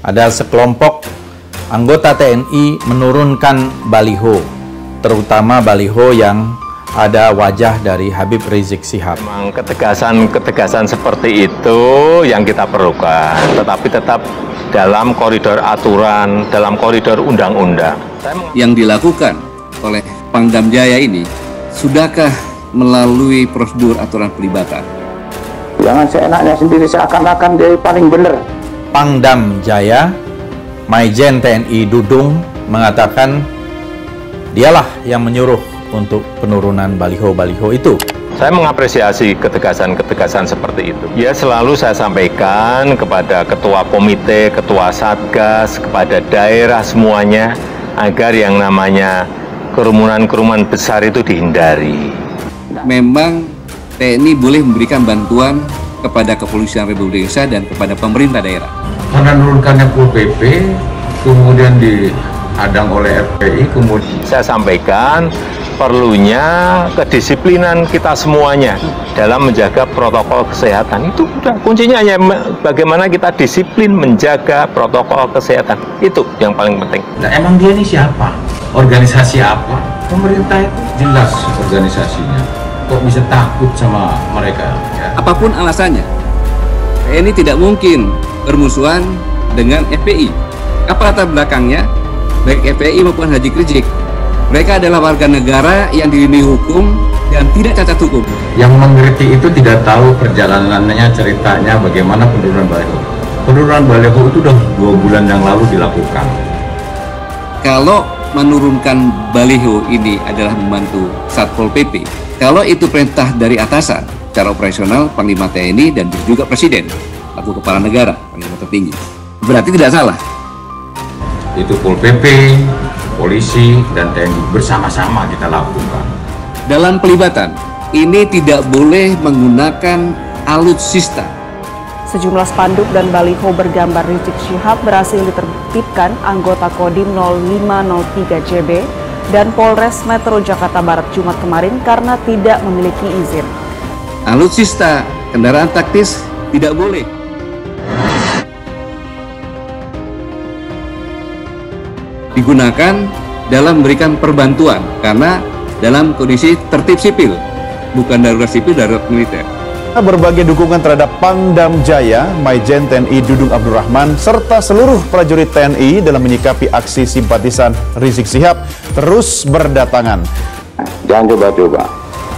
ada sekelompok anggota TNI menurunkan baliho, terutama baliho yang ada wajah dari Habib Rizik Syihab. Memang ketegasan seperti itu yang kita perlukan, tetapi tetap dalam koridor aturan, dalam koridor undang-undang. Yang dilakukan oleh Pangdam Jaya ini, sudahkah melalui prosedur aturan pelibatan? Jangan seenaknya sendiri seakan-akan dia paling benar. Pangdam Jaya, Maijen TNI Dudung mengatakan dialah yang menyuruh untuk penurunan baliho-baliho itu. Saya mengapresiasi ketegasan-ketegasan seperti itu. Ya, selalu saya sampaikan kepada ketua komite, ketua satgas, kepada daerah semuanya, agar yang namanya kerumunan-kerumunan besar itu dihindari. Memang TNI boleh memberikan bantuan kepada Kepolisian Republik Indonesia dan kepada pemerintah daerah. Karena menurunkannya Pol PP, kemudian dihadang oleh FPI, kemudian saya sampaikan perlunya kedisiplinan kita semuanya dalam menjaga protokol kesehatan. Itu udah kuncinya, hanya bagaimana kita disiplin menjaga protokol kesehatan. Itu yang paling penting. Nah, emang dia ini siapa? Organisasi apa? Pemerintah itu jelas organisasinya. Kok bisa takut sama mereka? Ya. Apapun alasannya, TNI tidak mungkin bermusuhan dengan FPI. Apa latar belakangnya? Baik FPI maupun Haji Rizik, mereka adalah warga negara yang dilindungi hukum dan tidak cacat hukum. Yang mengkritik itu tidak tahu perjalanannya, ceritanya bagaimana penurunan baliho. Penurunan baliho itu sudah 2 bulan yang lalu dilakukan. Kalau menurunkan baliho ini adalah membantu Satpol PP, kalau itu perintah dari atasan, secara operasional Panglima TNI dan juga Presiden, selaku Kepala Negara, Panglima tertinggi, berarti tidak salah. Itu Pol PP, polisi, dan TNI bersama-sama kita lakukan. Dalam pelibatan, ini tidak boleh menggunakan alutsista. Sejumlah spanduk dan baliho bergambar Rizik Syihab berhasil ditertibkan anggota Kodim 0503 JB dan Polres Metro Jakarta Barat Jumat kemarin karena tidak memiliki izin. Alutsista, kendaraan taktis tidak boleh. Digunakan dalam memberikan perbantuan karena dalam kondisi tertib sipil, bukan darurat sipil, darurat militer. Berbagai dukungan terhadap Pangdam Jaya, Maijen TNI Dudung Abdurrahman serta seluruh prajurit TNI dalam menyikapi aksi simpatisan Rizik Syihab terus berdatangan. Jangan coba-coba.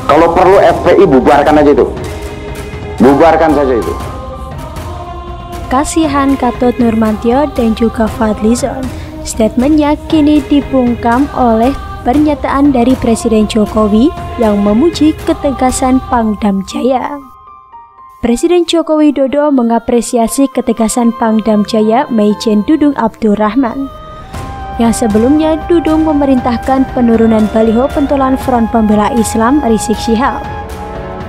Kalau perlu FPI bubarkan aja itu. Bubarkan saja itu. Kasihan Gatot Nurmantio dan juga Fadlizon. Statementnya kini dibungkam oleh pernyataan dari Presiden Jokowi yang memuji ketegasan Pangdam Jaya. Presiden Joko Widodo mengapresiasi ketegasan Pangdam Jaya Maijen Dudung Abdurrahman. Yang sebelumnya Dudung memerintahkan penurunan baliho pentolan Front Pembela Islam Rizik Syihab.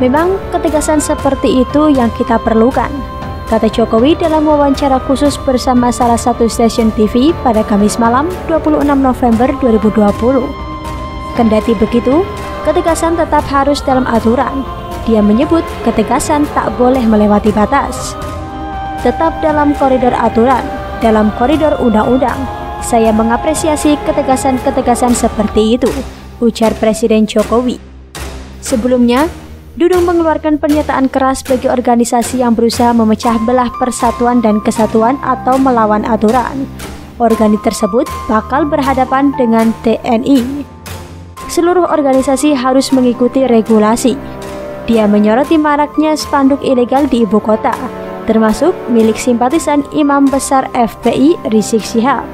Memang ketegasan seperti itu yang kita perlukan, kata Jokowi dalam wawancara khusus bersama salah satu stasiun TV pada Kamis malam 26 November 2020. Kendati begitu, ketegasan tetap harus dalam aturan. Dia menyebut ketegasan tak boleh melewati batas. Tetap dalam koridor aturan, dalam koridor undang-undang. Saya mengapresiasi ketegasan-ketegasan seperti itu, ujar Presiden Jokowi. Sebelumnya, Dudung mengeluarkan pernyataan keras bagi organisasi yang berusaha memecah belah persatuan dan kesatuan atau melawan aturan. Organisasi tersebut bakal berhadapan dengan TNI. Seluruh organisasi harus mengikuti regulasi. Dia menyoroti maraknya spanduk ilegal di ibu kota, termasuk milik simpatisan Imam Besar FPI Rizik Syihab.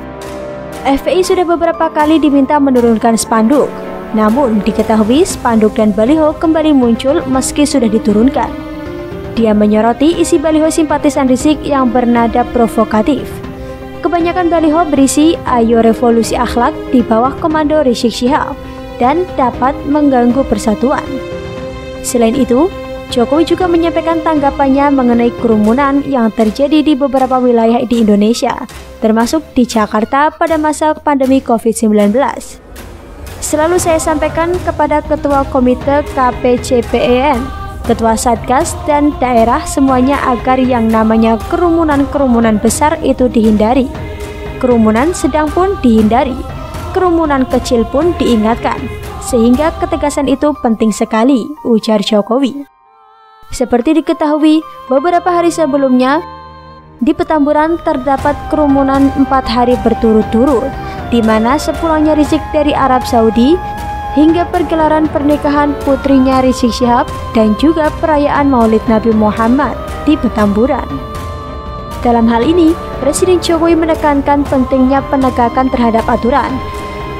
FPI sudah beberapa kali diminta menurunkan spanduk. Namun diketahui spanduk dan baliho kembali muncul meski sudah diturunkan. Dia menyoroti isi baliho simpatisan Rizik yang bernada provokatif. Kebanyakan baliho berisi "Ayo revolusi akhlak" di bawah komando Rizik Syihab dan dapat mengganggu persatuan. Selain itu, Jokowi juga menyampaikan tanggapannya mengenai kerumunan yang terjadi di beberapa wilayah di Indonesia, termasuk di Jakarta pada masa pandemi COVID-19. Selalu saya sampaikan kepada Ketua Komite KPCPEN, ketua satgas dan daerah semuanya agar yang namanya kerumunan-kerumunan besar itu dihindari. Kerumunan sedang pun dihindari, kerumunan kecil pun diingatkan, sehingga ketegasan itu penting sekali, ujar Jokowi. Seperti diketahui, beberapa hari sebelumnya, di Petamburan terdapat kerumunan 4 hari berturut-turut, di mana sepulangnya Rizik dari Arab Saudi, hingga pergelaran pernikahan putrinya Rizik Syihab dan juga perayaan Maulid Nabi Muhammad di Petamburan. Dalam hal ini, Presiden Jokowi menekankan pentingnya penegakan terhadap aturan.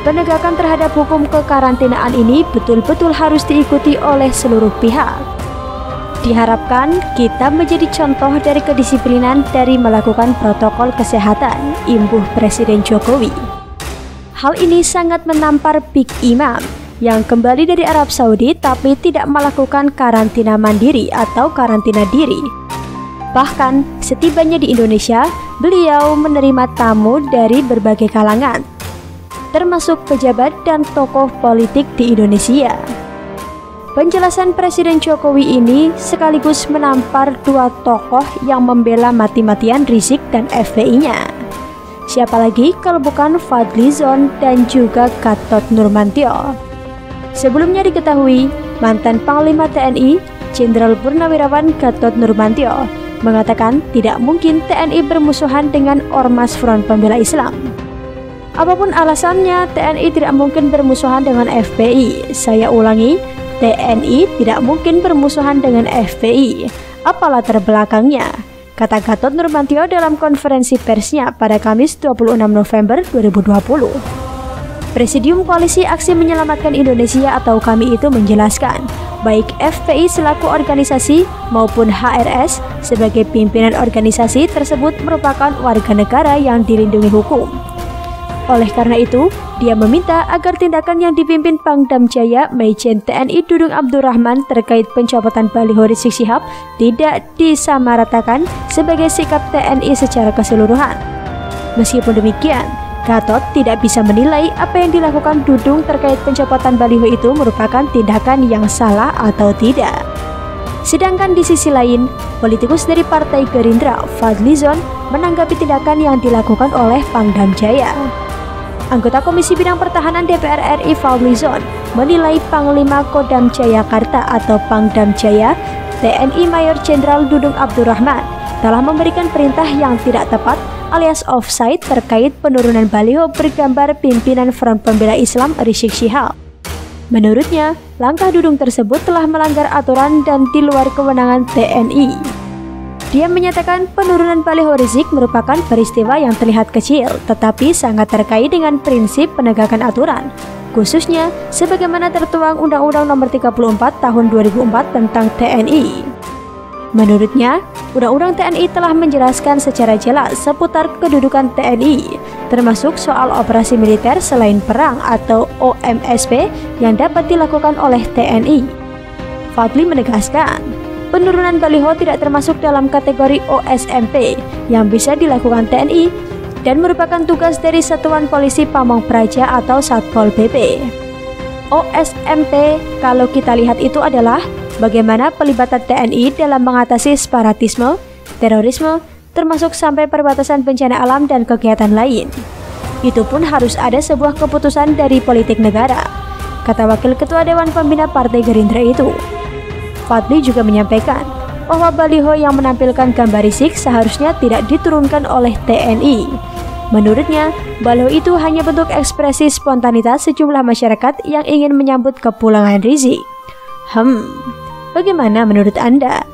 Penegakan terhadap hukum kekarantinaan ini betul-betul harus diikuti oleh seluruh pihak. Diharapkan kita menjadi contoh dari kedisiplinan dari melakukan protokol kesehatan, imbuh Presiden Jokowi. Hal ini sangat menampar Big Imam yang kembali dari Arab Saudi tapi tidak melakukan karantina mandiri atau karantina diri. Bahkan setibanya di Indonesia, beliau menerima tamu dari berbagai kalangan, termasuk pejabat dan tokoh politik di Indonesia. Penjelasan Presiden Jokowi ini sekaligus menampar 2 tokoh yang membela mati-matian Rizik dan FPI-nya. Siapa lagi kalau bukan Fadlizon dan juga Gatot Nurmantio. Sebelumnya diketahui, mantan Panglima TNI, Jenderal Purnawirawan Gatot Nurmantio, mengatakan tidak mungkin TNI bermusuhan dengan Ormas Front Pembela Islam. Apapun alasannya, TNI tidak mungkin bermusuhan dengan FPI. Saya ulangi, TNI tidak mungkin bermusuhan dengan FPI. Apa latar belakangnya? Kata Gatot Nurmantio dalam konferensi persnya pada Kamis 26 November 2020. Presidium Koalisi Aksi Menyelamatkan Indonesia atau KAMI itu menjelaskan, baik FPI selaku organisasi maupun HRS sebagai pimpinan organisasi tersebut merupakan warga negara yang dilindungi hukum. Oleh karena itu, dia meminta agar tindakan yang dipimpin Pangdam Jaya Majen TNI Dudung Abdurrahman terkait pencopotan baliho Rizik Syihab tidak disamaratakan sebagai sikap TNI secara keseluruhan. Meskipun demikian, Gatot tidak bisa menilai apa yang dilakukan Dudung terkait pencopotan baliho itu merupakan tindakan yang salah atau tidak. Sedangkan di sisi lain, politikus dari Partai Gerindra, Fadlizon, menanggapi tindakan yang dilakukan oleh Pangdam Jaya. Anggota Komisi Bidang Pertahanan DPR RI Fadlizon menilai Panglima Kodam Jayakarta atau Pangdam Jaya TNI Mayor Jenderal Dudung Abdurrahman telah memberikan perintah yang tidak tepat alias offside terkait penurunan baliho bergambar pimpinan Front Pembela Islam Rizik Syihab. Menurutnya, langkah Dudung tersebut telah melanggar aturan dan di luar kewenangan TNI. Dia menyatakan penurunan baliho Rizik merupakan peristiwa yang terlihat kecil, tetapi sangat terkait dengan prinsip penegakan aturan, khususnya sebagaimana tertuang Undang-Undang Nomor 34 Tahun 2004 tentang TNI. Menurutnya, Undang-Undang TNI telah menjelaskan secara jelas seputar kedudukan TNI, termasuk soal operasi militer selain perang atau OMSP yang dapat dilakukan oleh TNI. Fadli menegaskan, penurunan baliho tidak termasuk dalam kategori OSMP yang bisa dilakukan TNI dan merupakan tugas dari Satuan Polisi Pamong Praja atau Satpol PP. OSMP kalau kita lihat itu adalah bagaimana pelibatan TNI dalam mengatasi separatisme, terorisme, termasuk sampai perbatasan bencana alam dan kegiatan lain. Itu pun harus ada sebuah keputusan dari politik negara, kata Wakil Ketua Dewan Pembina Partai Gerindra itu. Fadli juga menyampaikan bahwa baliho yang menampilkan gambar Rizik seharusnya tidak diturunkan oleh TNI. Menurutnya, baliho itu hanya bentuk ekspresi spontanitas sejumlah masyarakat yang ingin menyambut kepulangan Rizik. Bagaimana menurut Anda?